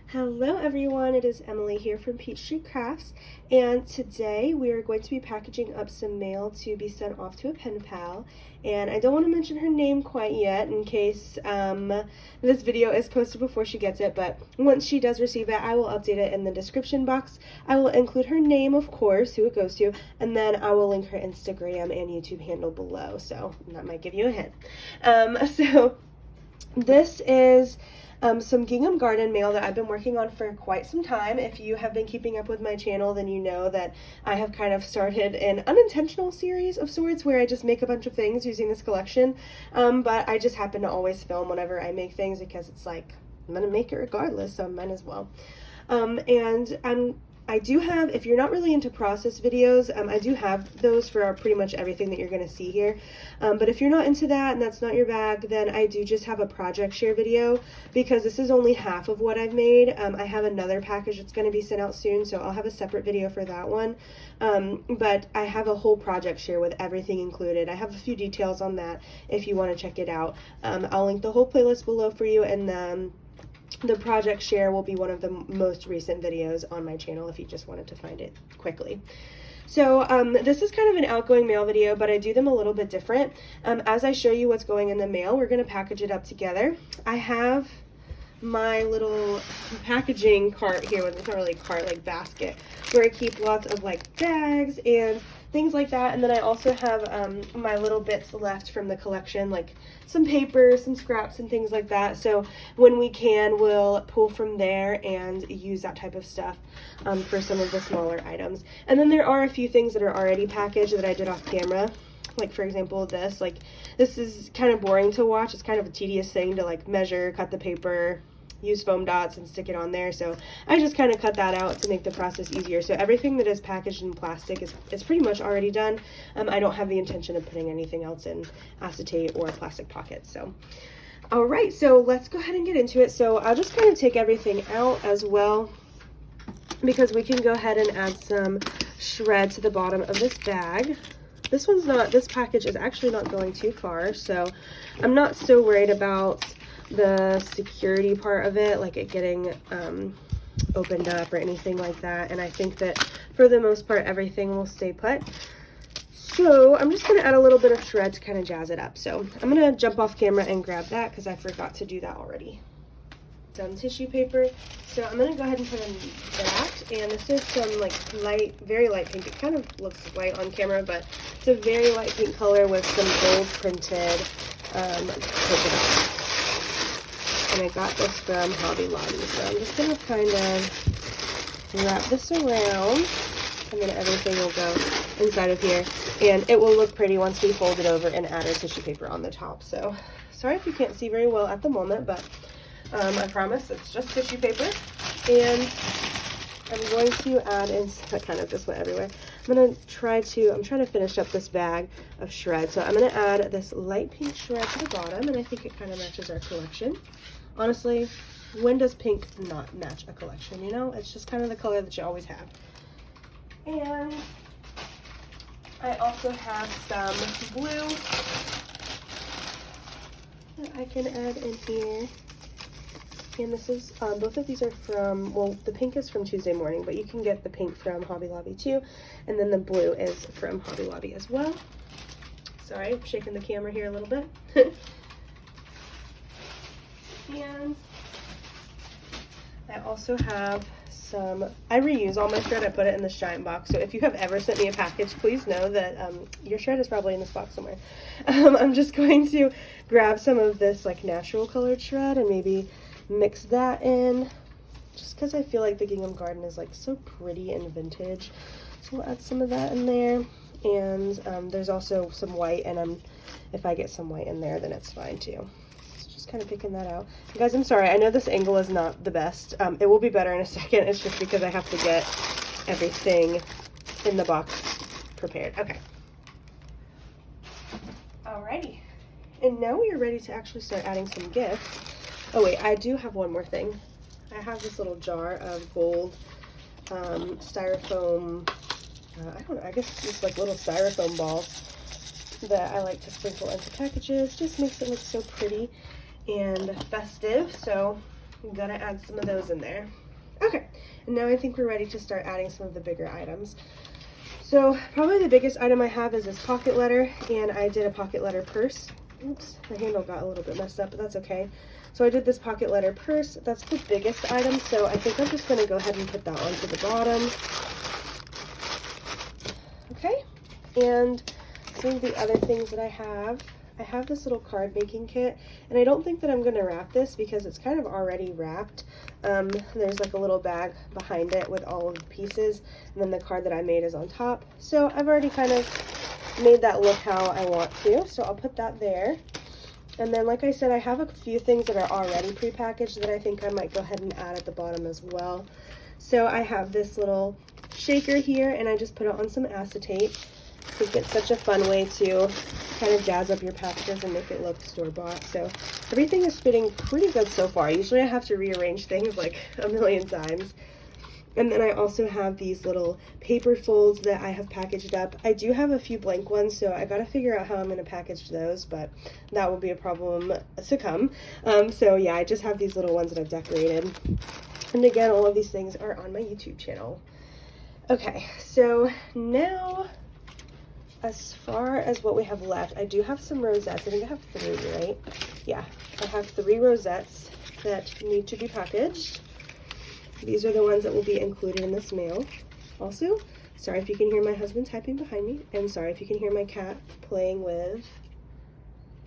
Hello everyone, it is Emily here from Peachtree Crafts, and today we are going to be packaging up some mail to be sent off to a pen pal. And I don't want to mention her name quite yet in case this video is posted before she gets it, but once she does receive it, I will update it in the description box. I will include her name, of course, who it goes to, and then I will link her Instagram and YouTube handle below, so that might give you a hint. So this is some Gingham Garden mail that I've been working on for quite some time. If you have been keeping up with my channel, then you know that I have kind of started an unintentional series of sorts where I just make a bunch of things using this collection, but I just happen to always film whenever I make things because it's like, I'm gonna make it regardless, so I might as well. I do have, if you're not really into process videos, I do have those for pretty much everything that you're going to see here. But if you're not into that and that's not your bag, then I do just have a project share video because this is only half of what I've made. I have another package that's going to be sent out soon, so I'll have a separate video for that one. But I have a whole project share with everything included. I have a few details on that if you want to check it out. I'll link the whole playlist below for you, and the project share will be one of the most recent videos on my channel if you just wanted to find it quickly. So this is kind of an outgoing mail video, but I do them a little bit different. As I show you what's going in the mail, we're going to package it up together. I have my little packaging cart here, it's not really a cart, like basket, where I keep lots of like bags and things like that. And then I also have my little bits left from the collection, like some paper, some scraps and things like that. So when we can, we'll pull from there and use that type of stuff for some of the smaller items. And then there are a few things that are already packaged that I did off camera. Like for example, this is kind of boring to watch. It's kind of a tedious thing to like measure, cut the paper, use foam dots and stick it on there, so I just kind of cut that out to make the process easier. So everything that is packaged in plastic is pretty much already done. I don't have the intention of putting anything else in acetate or plastic pockets. So all right, so let's go ahead and get into it. So I'll just kind of take everything out as well because we can go ahead and add some shred to the bottom of this bag. This package is actually not going too far, so I'm not so worried about the security part of it, like it getting opened up or anything like that. And I think that for the most part everything will stay put. So I'm just going to add a little bit of shred to kind of jazz it up. So I'm going to jump off camera and grab that because I forgot to do that already. Some tissue paper. So I'm going to go ahead and put in that, and this is some like light, very light pink. It kind of looks white on camera, but it's a very light pink color with some gold printed polka dots. And I got this from Hobby Lobby, so I'm just going to kind of wrap this around, and then everything will go inside of here, and it will look pretty once we fold it over and add our tissue paper on the top. So sorry if you can't see very well at the moment, but I promise it's just tissue paper. And I'm going to add in, that kind of just went everywhere. I'm trying to finish up this bag of shred. So I'm going to add this light pink shred to the bottom, and I think it kind of matches our collection. Honestly, when does pink not match a collection, you know? It's just kind of the color that you always have. And I also have some blue that I can add in here. And this is, both of these are from, well, the pink is from Tuesday Morning, but you can get the pink from Hobby Lobby too. And then the blue is from Hobby Lobby as well. Sorry, I'm shaking the camera here a little bit. And I also have some, I reuse all my shred. I put it in the shine box. So if you have ever sent me a package, please know that your shred is probably in this box somewhere. I'm just going to grab some of this like natural colored shred and maybe mix that in, just because I feel like the Gingham Garden is like so pretty and vintage. So we'll add some of that in there. And there's also some white, and if I get some white in there, then it's fine too. Kind of picking that out. You guys, I'm sorry, I know this angle is not the best. It will be better in a second. It's just because I have to get everything in the box prepared. Okay. Alrighty. And now we are ready to actually start adding some gifts. Oh wait, I do have one more thing. I have this little jar of gold styrofoam, I don't know, I guess it's just like little styrofoam balls. that I like to sprinkle into packages. Just makes it look so pretty and festive, so I'm gonna add some of those in there. Okay, and now I think we're ready to start adding some of the bigger items. So probably the biggest item I have is this pocket letter, and I did a pocket letter purse. Oops, the handle got a little bit messed up, but that's okay. So I did this pocket letter purse. That's the biggest item, so I think I'm just gonna go ahead and put that onto the bottom. Okay, and some of the other things that I have this little card making kit, and I don't think that I'm gonna wrap this because it's kind of already wrapped. There's like a little bag behind it with all of the pieces, and then the card that I made is on top. So I've already kind of made that look how I want to, so I'll put that there. And then, like I said, I have a few things that are already prepackaged that I think I might go ahead and add at the bottom as well. So I have this little shaker here, and I just put it on some acetate. I think it's such a fun way to kind of jazz up your packages and make it look store-bought. So everything is fitting pretty good so far. Usually I have to rearrange things like a million times. And then I also have these little paper folds that I have packaged up. I do have a few blank ones, so I gotta figure out how I'm gonna package those, but that will be a problem to come. So yeah, I just have these little ones that I've decorated. And again, all of these things are on my YouTube channel. Okay, so now, as far as what we have left, I do have some rosettes. I think I have 3, right? Yeah, I have 3 rosettes that need to be packaged. These are the ones that will be included in this mail. Also, sorry if you can hear my husband typing behind me, and sorry if you can hear my cat playing with,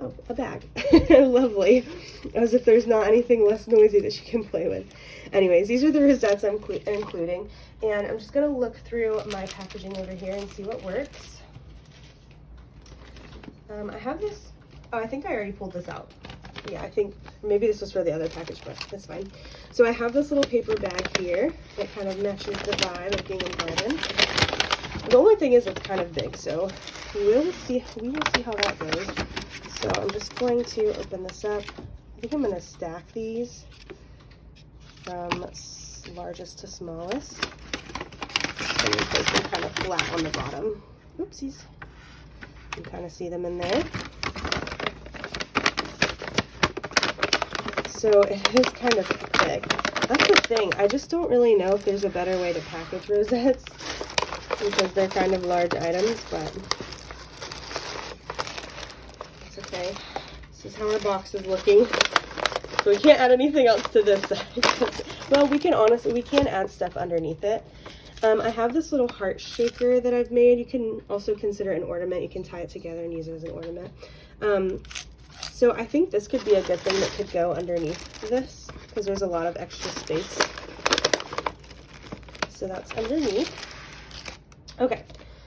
oh, a bag. Lovely. As if there's not anything less noisy that she can play with. Anyways, these are the rosettes I'm including, and I'm just gonna look through my packaging over here and see what works. I have this, oh, I think I already pulled this out. Yeah, I think maybe this was for the other package, but that's fine. So I have this little paper bag here that kind of matches the vibe of being in garden. The only thing is it's kind of big, so we will see how that goes. So I'm just going to open this up. I think I'm going to stack these from largest to smallest. And then place them kind of flat on the bottom. Oopsies. You can kind of see them in there. So it is kind of thick. That's the thing. I just don't really know if there's a better way to package rosettes because they're kind of large items, but it's okay. This is how our box is looking. So we can't add anything else to this side. Well, we can add stuff underneath it. I have this little heart shaker that I've made. You can also consider it an ornament. You can tie it together and use it as an ornament. So I think this could be a good thing that could go underneath this because there's a lot of extra space. So that's underneath. Okay,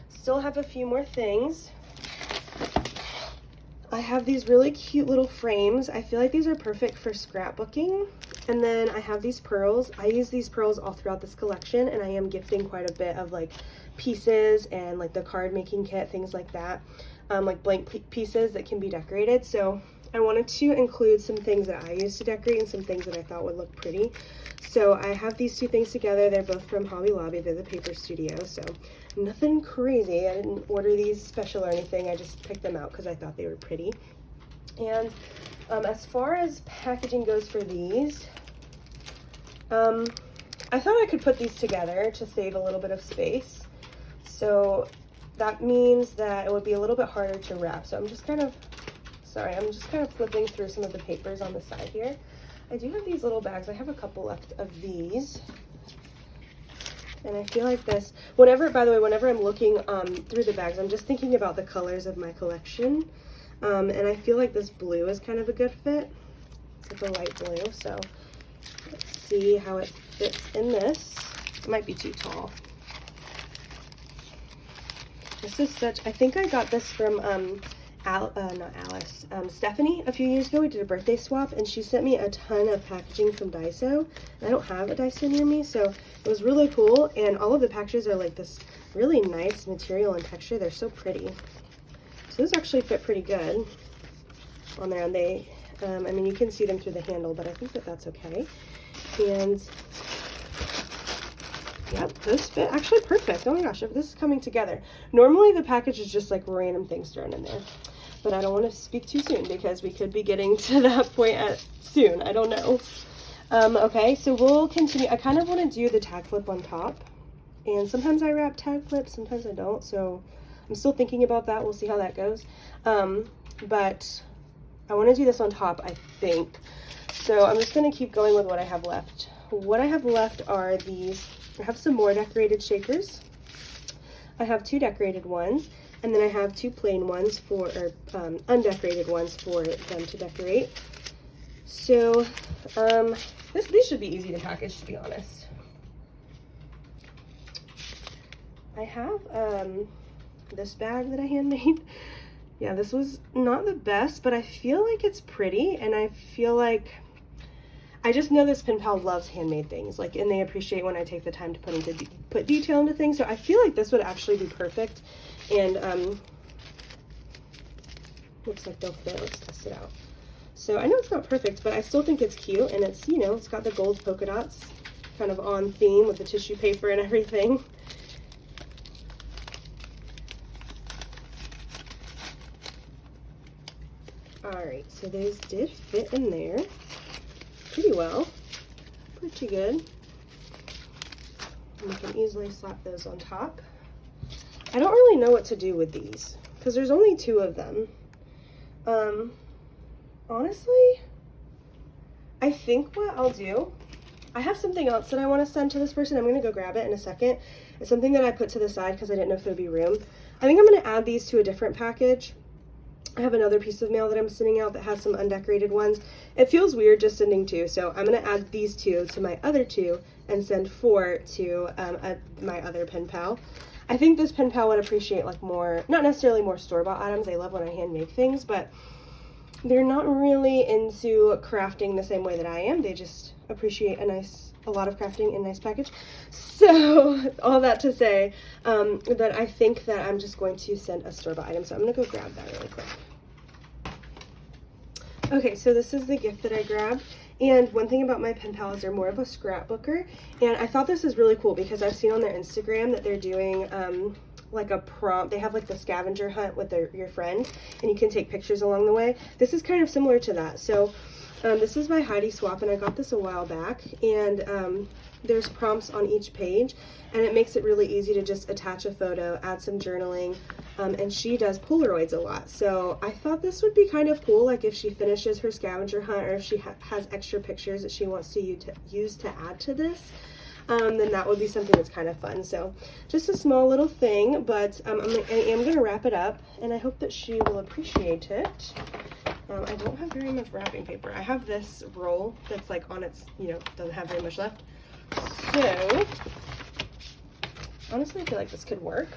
still have a few more things. I have these really cute little frames. I feel like these are perfect for scrapbooking. And then I have these pearls. I use these pearls all throughout this collection, and I am gifting quite a bit of like pieces and like the card making kit, things like that, like blank pieces that can be decorated. So I wanted to include some things that I use to decorate and some things that I thought would look pretty. So I have these 2 things together. They're both from Hobby Lobby. They're the Paper Studio. So nothing crazy. I didn't order these special or anything. I just picked them out because I thought they were pretty. And as far as packaging goes for these, I thought I could put these together to save a little bit of space. So that means that it would be a little bit harder to wrap. So I'm just kind of flipping through some of the papers on the side here. I do have these little bags. I have a couple left of these. And I feel like this, by the way, whenever I'm looking through the bags, I'm just thinking about the colors of my collection. And I feel like this blue is kind of a good fit. It's like a light blue, so let's see how it fits in this. It might be too tall. This is I think I got this from Stephanie a few years ago. We did a birthday swap, and she sent me a ton of packaging from Daiso. I don't have a Daiso near me, so it was really cool, and all of the packages are like this really nice material and texture. They're so pretty. So those actually fit pretty good on there, and they, I mean, you can see them through the handle, but I think that that's okay. And Yep, those fit actually perfect. Oh my gosh, if this is coming together. Normally the package is just like random things thrown in there, but I don't want to speak too soon because we could be getting to that point soon. I don't know. Okay, so we'll continue. I kind of want to do the tag flip on top, and sometimes I wrap tag flips, sometimes I don't, so I'm still thinking about that. We'll see how that goes. But I want to do this on top, I think. So I'm just going to keep going with what I have left. What I have left are these. I have some more decorated shakers. I have 2 decorated ones, and then I have 2 plain ones or undecorated ones for them to decorate. So these should be easy to package, to be honest. I have this bag that I handmade. Yeah, this was not the best, but I feel like it's pretty, and I feel like I just know this pen pal loves handmade things, like, and they appreciate when I take the time to put detail into things. So I feel like this would actually be perfect, and looks like they'll fit. Let's test it out. So I know it's not perfect, but I still think it's cute, and it's, you know, it's got the gold polka dots, kind of on theme with the tissue paper and everything. All right, so those did fit in there pretty well, pretty good. And you can easily slap those on top. I don't really know what to do with these because there's only 2 of them. Honestly, I think what I'll do, I have something else that I want to send to this person. I'm going to go grab it in a second. It's something that I put to the side because I didn't know if there would be room. I think I'm going to add these to a different package. I have another piece of mail that I'm sending out that has some undecorated ones. It feels weird just sending 2, so I'm going to add these 2 to my other 2 and send 4 to my other pen pal. I think this pen pal would appreciate like more, not necessarily more store-bought items. They love when I hand make things, but they're not really into crafting the same way that I am. They just appreciate a lot of crafting in a nice package. So all that to say that I think that I'm just going to send a store-bought item. So I'm going to go grab that really quick. Okay, so this is the gift that I grabbed. And one thing about my pen pal is they're more of a scrapbooker. And I thought this is really cool because I've seen on their Instagram that they're doing like a prompt. They have like the scavenger hunt with your friend, and you can take pictures along the way. This is kind of similar to that. So this is by Heidi Swap, and I got this a while back, and there's prompts on each page, and it makes it really easy to just attach a photo, add some journaling, and she does Polaroids a lot. So I thought this would be kind of cool, like if she finishes her scavenger hunt, or if she has extra pictures that she wants to use to add to this, then that would be something that's kind of fun. So just a small little thing, but I am going to wrap it up, and I hope that she will appreciate it. I don't have very much wrapping paper. I have this roll that's like on its, you know, doesn't have very much left. So honestly, I feel like this could work.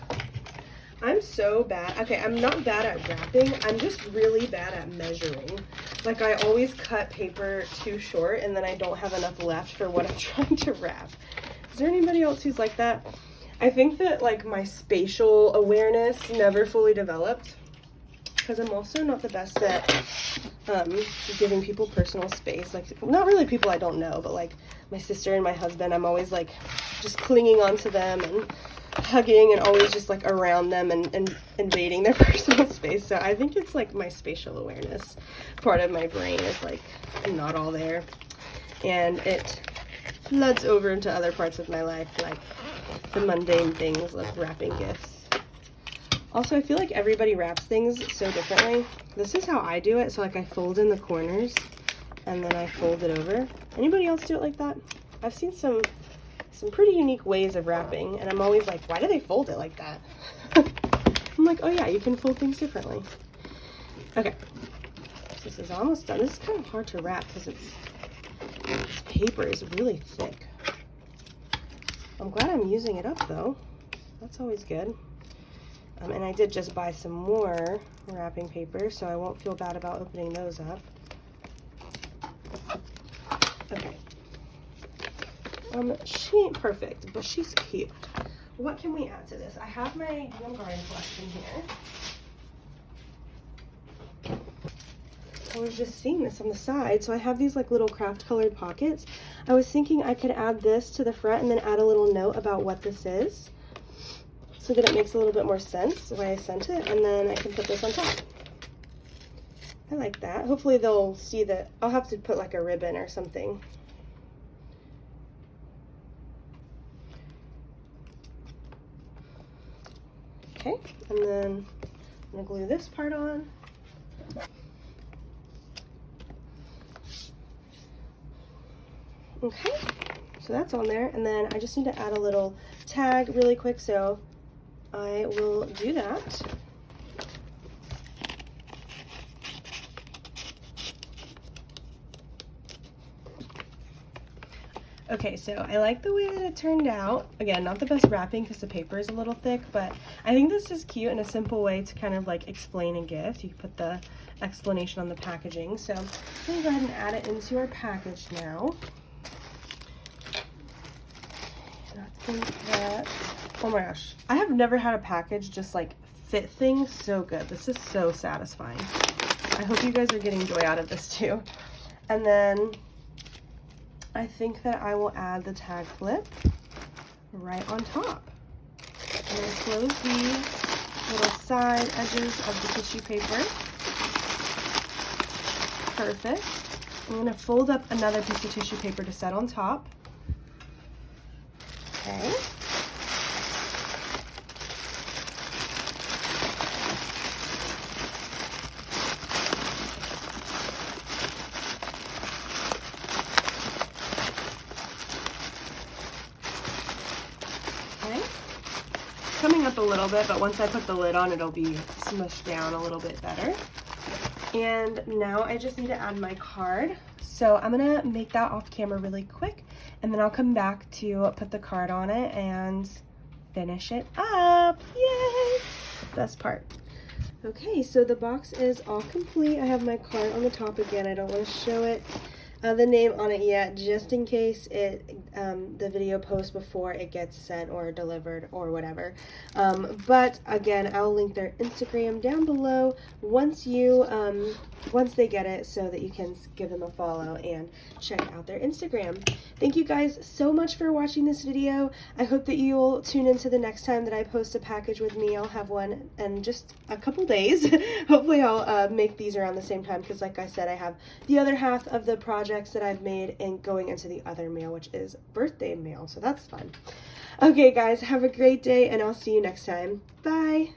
I'm so bad. Okay, I'm not bad at wrapping. I'm just really bad at measuring. Like, I always cut paper too short, and then I don't have enough left for what I'm trying to wrap. Is there anybody else who's like that? I think that, like, my spatial awareness never fully developed, because I'm also not the best at giving people personal space. Like, not really people I don't know, but, like, my sister and my husband, I'm always, like, just clinging onto them and hugging and always just like around them and invading their personal space. So I think it's like my spatial awareness part of my brain is like not all there, and it floods over into other parts of my life, like the mundane things like wrapping gifts. Also, I feel like everybody wraps things so differently. This is how I do it. So like I fold in the corners and then I fold it over. Anybody else do it like that? I've seen some pretty unique ways of wrapping, and I'm always like, why do they fold it like that? I'm like, oh yeah, you can fold things differently. Okay, this is almost done. This is kind of hard to wrap because this paper is really thick. I'm glad I'm using it up though. That's always good. And I did just buy some more wrapping paper, so I won't feel bad about opening those up. Okay. She ain't perfect, but she's cute. What can we add to this? I have my DM Garden collection here. I was just seeing this on the side. So I have these like little craft colored pockets. I was thinking I could add this to the front and then add a little note about what this is, so that it makes a little bit more sense the way I sent it, and then I can put this on top. I like that. Hopefully they'll see that. I'll have to put like a ribbon or something. Okay, and then I'm gonna glue this part on. Okay, so that's on there, and then I just need to add a little tag really quick, so I will do that. Okay, so I like the way that it turned out. Again, not the best wrapping because the paper is a little thick, but I think this is cute and a simple way to kind of like explain a gift. You can put the explanation on the packaging. So I'm gonna go ahead and add it into our package now. And I think that, oh my gosh, I have never had a package just like fit things so good. This is so satisfying. I hope you guys are getting joy out of this too. And then I think that I will add the tag flip right on top. I'm going to close the little side edges of the tissue paper. Perfect. I'm going to fold up another piece of tissue paper to set on top. Okay. Coming up a little bit, but once I put the lid on, it'll be smushed down a little bit better. And now I just need to add my card. So I'm gonna make that off camera really quick, and then I'll come back to put the card on it and finish it up. Yay! Best part. Okay, so the box is all complete. I have my card on the top again. I don't want to show it the name on it yet, just in case the video posts before it gets sent or delivered or whatever. But again, I'll link their Instagram down below once they get it, so that you can give them a follow and check out their Instagram. Thank you guys so much for watching this video. I hope that you'll tune into the next time that I post a package with me. I'll have one in just a couple days. Hopefully I'll make these around the same time, because like I said, I have the other half of the projects that I've made and going into the other mail, which is birthday mail, so that's fun. Okay guys, have a great day, and I'll see you next time. Bye!